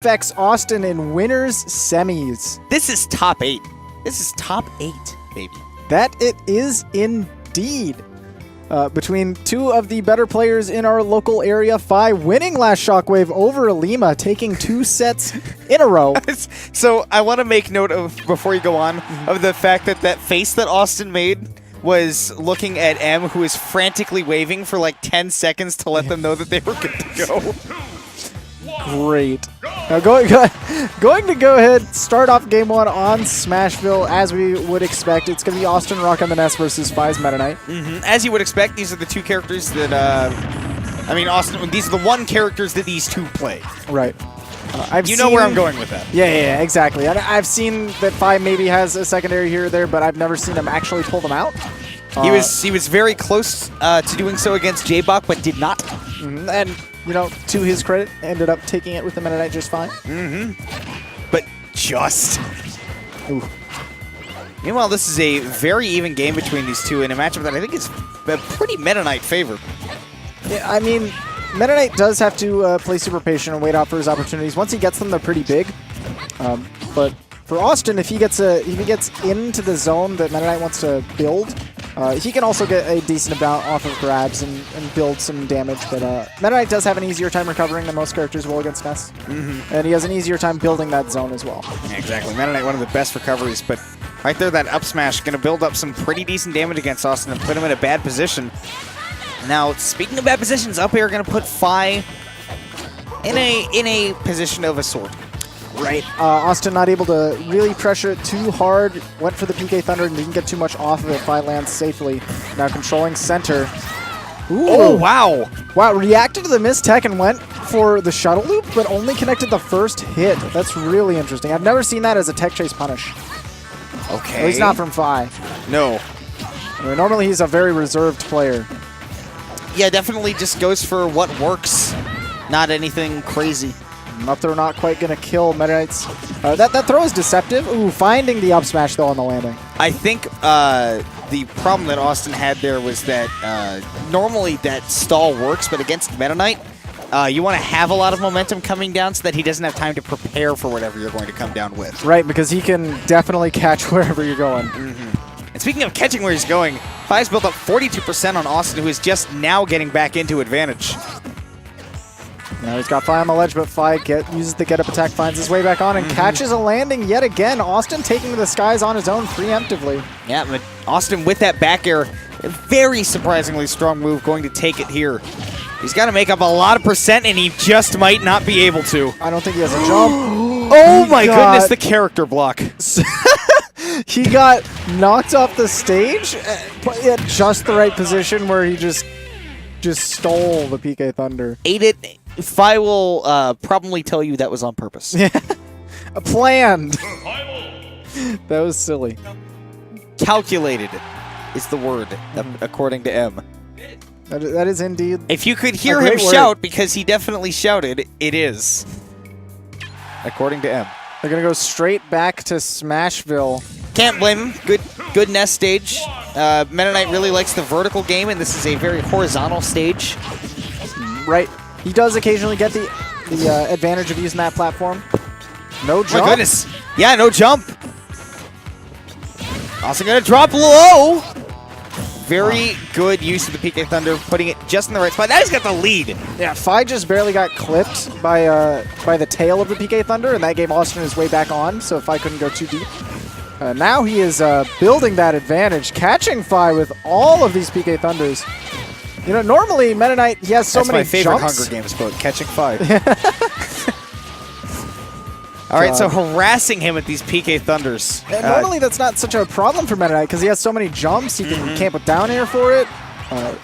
affects Awestin in winners semis. This is top 8. This is top 8, baby. That it is indeed. Between two of the better players in our local area, Phi winning last Shockwave over Lima, taking 2 sets in a row. So I want to make note of, before you go on, of the fact that that face that Awestin made was looking at M, who is frantically waving for like 10 seconds to let them know that they were good to go. Great. Now going to go ahead, start off game 1 on Smashville as we would expect. It's going to be Awestin Rock on the Ness versus Phi's Meta Knight. As you would expect, these are the two characters that, Awestin, these are the one characters that these two play. Right. You know where I'm going with that. Yeah, exactly. And I've seen that Phi maybe has a secondary here or there, but I've never seen him actually pull them out. He was very close to doing so against J-Bach, but did not. And, you know, to his credit, ended up taking it with the Meta Knight just fine. But just. Ooh. Meanwhile, this is a very even game between these two in a matchup that I think is a pretty Meta Knight favor. Yeah, I mean, Meta Knight does have to play super patient and wait out for his opportunities. Once he gets them, they're pretty big. But for Awestin, if he gets into the zone that Meta Knight wants to build, he can also get a decent amount off of grabs and build some damage. But Meta Knight does have an easier time recovering than most characters will against Ness. And he has an easier time building that zone as well. Yeah, exactly. Meta Knight, one of the best recoveries. But right there, that up smash going to build up some pretty decent damage against Awestin and put him in a bad position. Now, speaking of bad positions, up air going to put Phi in a position of a sword. Right. Awestin not able to really pressure it too hard. Went for the PK Thunder and didn't get too much off of it. Phi lands safely. Now controlling center. Ooh. Oh, wow. Wow, reacted to the missed tech and went for the shuttle loop, but only connected the first hit. That's really interesting. I've never seen that as a tech chase punish. Okay. Well, he's not from Phi. No. I mean, normally he's a very reserved player. Yeah, definitely just goes for what works. Not anything crazy. Up throw not quite going to kill Meta Knight's. That throw is deceptive. Ooh, finding the up smash, though, on the landing. I think the problem that Awestin had there was that normally that stall works, but against Meta Knight, you want to have a lot of momentum coming down so that he doesn't have time to prepare for whatever you're going to come down with. Right, because he can definitely catch wherever you're going. And speaking of catching where he's going, Phi's built up 42% on Awestin, who is just now getting back into advantage. Now he's got Phi on the ledge, but Phi uses the get-up attack, finds his way back on, and catches a landing yet again. Awestin taking to the skies on his own preemptively. Yeah, but Awestin with that back air, a very surprisingly strong move, going to take it here. He's got to make up a lot of percent, and he just might not be able to. I don't think he has a jump. Oh my goodness, the character block. He got knocked off the stage at just the right position where he just stole the PK Thunder. Ate it. Phi will probably tell you that was on purpose. Yeah, planned. That was silly. Calculated is the word, according to M. That is indeed. If you could hear him shout, because he definitely shouted, it is. According to M. They're going to go straight back to Smashville. Can't blame him. Good Ness stage. Meta Knight really likes the vertical game, and this is a very horizontal stage. Right. He does occasionally get the advantage of using that platform. No jump. My goodness. Yeah, no jump. Also going to drop low. Very good use of the PK Thunder, putting it just in the right spot. Now he's got the lead. Yeah, Phi just barely got clipped by the tail of the PK Thunder, and that gave Awestin his way back on, so Phi couldn't go too deep. Now he is building that advantage, catching Phi with all of these PK Thunders. You know, normally Meta Knight, he has so many jumps. That's my favorite Hunger Games quote, catching Phi. All right, so harassing him with these PK Thunders. Normally that's not such a problem for Meta Knight because he has so many jumps. He can camp with down air for it,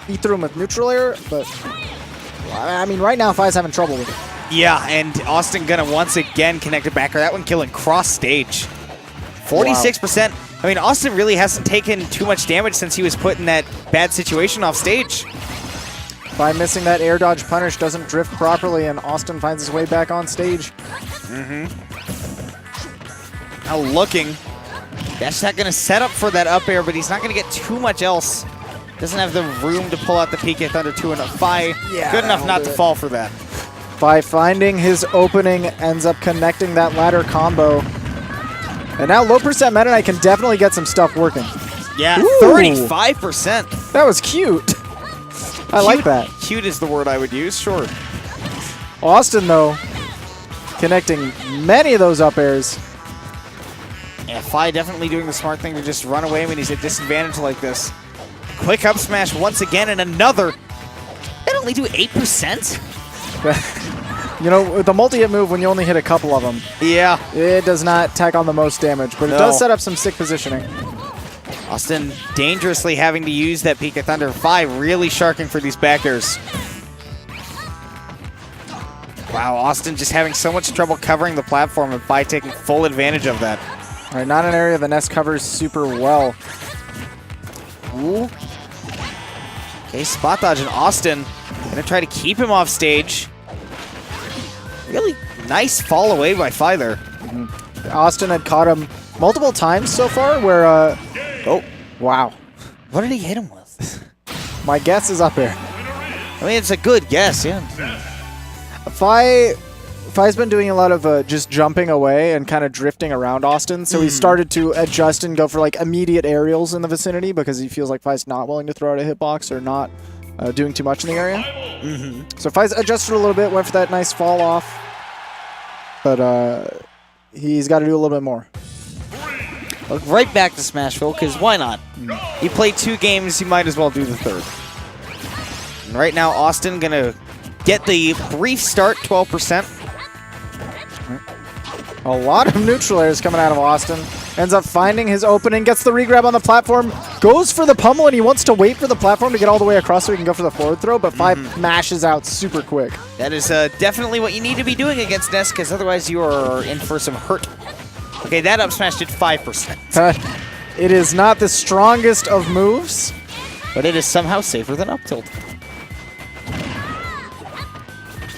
eat through him with neutral air. But, I mean, right now Phi's having trouble with it. Yeah, and Awestin gonna once again connect it back. That one killing cross stage. 46%. Wow. I mean, Awestin really hasn't taken too much damage since he was put in that bad situation off stage. By missing that air dodge punish, doesn't drift properly, and Awestin finds his way back on stage. Now looking. Dash Attack going to set up for that up air, but he's not going to get too much else. Doesn't have the room to pull out the PK Thunder 2 and a Phi. Yeah, good enough not to fall for that. By finding his opening, ends up connecting that ladder combo. And now low percent Meta Knight can definitely get some stuff working. Yeah, Ooh. 35%. That was cute. I like that. Cute is the word I would use, sure. Awestin, though, connecting many of those up airs. Yeah, Fi definitely doing the smart thing to just run away when he's at disadvantage like this. Quick up smash once again and another. That only do 8%? You know, the multi-hit move, when you only hit a couple of them, Yeah. it does not tack on the most damage, but it does set up some sick positioning. Awestin dangerously having to use that Peak of Thunder. Fi really sharking for these back airs. Wow, Awestin just having so much trouble covering the platform and Fi taking full advantage of that. All right, not an area the Ness covers super well. Ooh. Okay, spot dodge and Awestin gonna try to keep him off stage. Really nice fall away by Fi there. Awestin had caught him multiple times so far where, oh, wow. What did he hit him with? My guess is up here. I mean, it's a good guess, yeah. Fi's been doing a lot of just jumping away and kind of drifting around Awestin, so he started to adjust and go for like immediate aerials in the vicinity because he feels like Fi's not willing to throw out a hitbox or not doing too much in the area. So Fi's adjusted a little bit, went for that nice fall off, but he's got to do a little bit more. Look right back to Smashville, because why not? You played 2 games, you might as well do the 3rd. And right now, Awestin gonna get the brief start, 12%. A lot of neutral airs coming out of Awestin. Ends up finding his opening, gets the regrab on the platform, goes for the pummel, and he wants to wait for the platform to get all the way across so he can go for the forward throw, but Fi mashes out super quick. That is definitely what you need to be doing against Ness, because otherwise you are in for some hurt. Okay, that up smash did 5%. It is not the strongest of moves, but it is somehow safer than up tilt.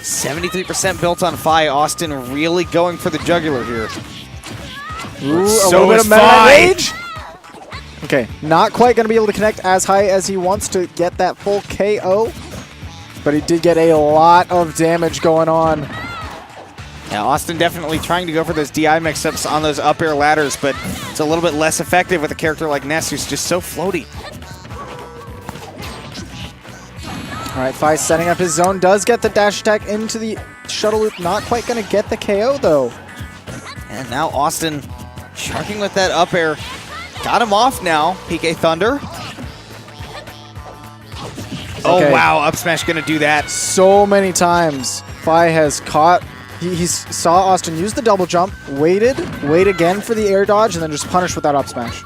73% built on Fi. Awestin really going for the jugular here. Ooh, a So little bit is of meta Fi. rage. Okay, not quite going to be able to connect as high as he wants to get that full KO, but he did get a lot of damage going on. Yeah, Awestin definitely trying to go for those DI mix-ups on those up air ladders, but it's a little bit less effective with a character like Ness, who's just so floaty. All right, Fi setting up his zone, does get the dash attack into the shuttle loop, not quite going to get the KO though. And now Awestin sharking with that up air. Got him off now, PK Thunder. Oh Okay. wow, up smash gonna do that. So many times Fi has caught, he saw Awestin use the double jump, wait again for the air dodge, and then just punish with that up smash.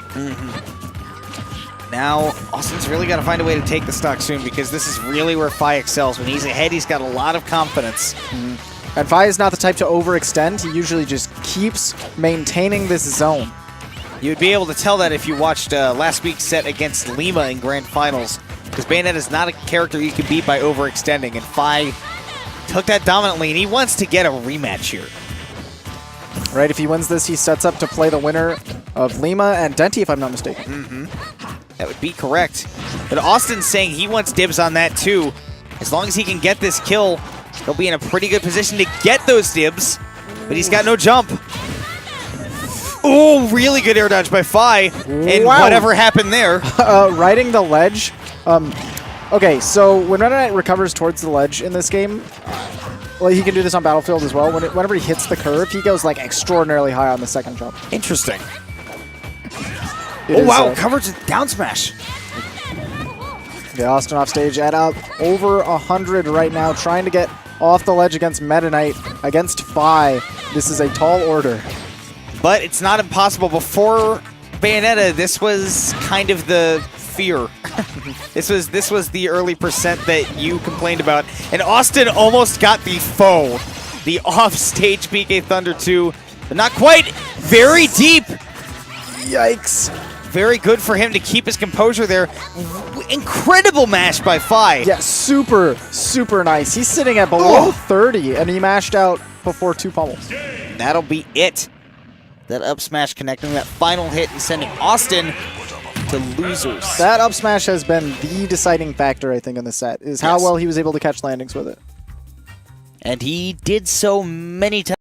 Now, Austin's really got to find a way to take the stock soon, because this is really where Fi excels. When he's ahead, he's got a lot of confidence. And Fi is not the type to overextend. He usually just keeps maintaining this zone. You'd be able to tell that if you watched last week's set against Lima in Grand Finals, because Bayonetta is not a character you can beat by overextending, and Fi took that dominantly, and he wants to get a rematch here. Right, if he wins this, he sets up to play the winner of Lima and Denti, if I'm not mistaken. That would be correct. But Austin's saying he wants dibs on that too. As long as he can get this kill, he'll be in a pretty good position to get those dibs. But he's got no jump. Oh, really good air dodge by Fi. And Wow. whatever happened there. Riding the ledge. Okay, so when Meta Knight recovers towards the ledge in this game, well, he can do this on Battlefield as well. Whenever he hits the curve, he goes like extraordinarily high on the second jump. Interesting. It Oh, is, wow. Coverage and down smash. Yeah, Awestin off stage at up over 100 right now, trying to get off the ledge against Meta Knight, against Fi. This is a tall order. But it's not impossible. Before Bayonetta, this was kind of the fear. This was the early percent that you complained about. And Awestin almost got the foe. The off-stage PK Thunder 2. But not quite. Very deep. Yikes. Very good for him to keep his composure there. Incredible mash by Fi. Yeah, super, super nice. He's sitting at below 30, and he mashed out before 2 pummels. That'll be it. That up smash connecting that final hit and sending Awestin to losers. That up smash has been the deciding factor, I think, in the set, is how well he was able to catch landings with it. And he did so many times.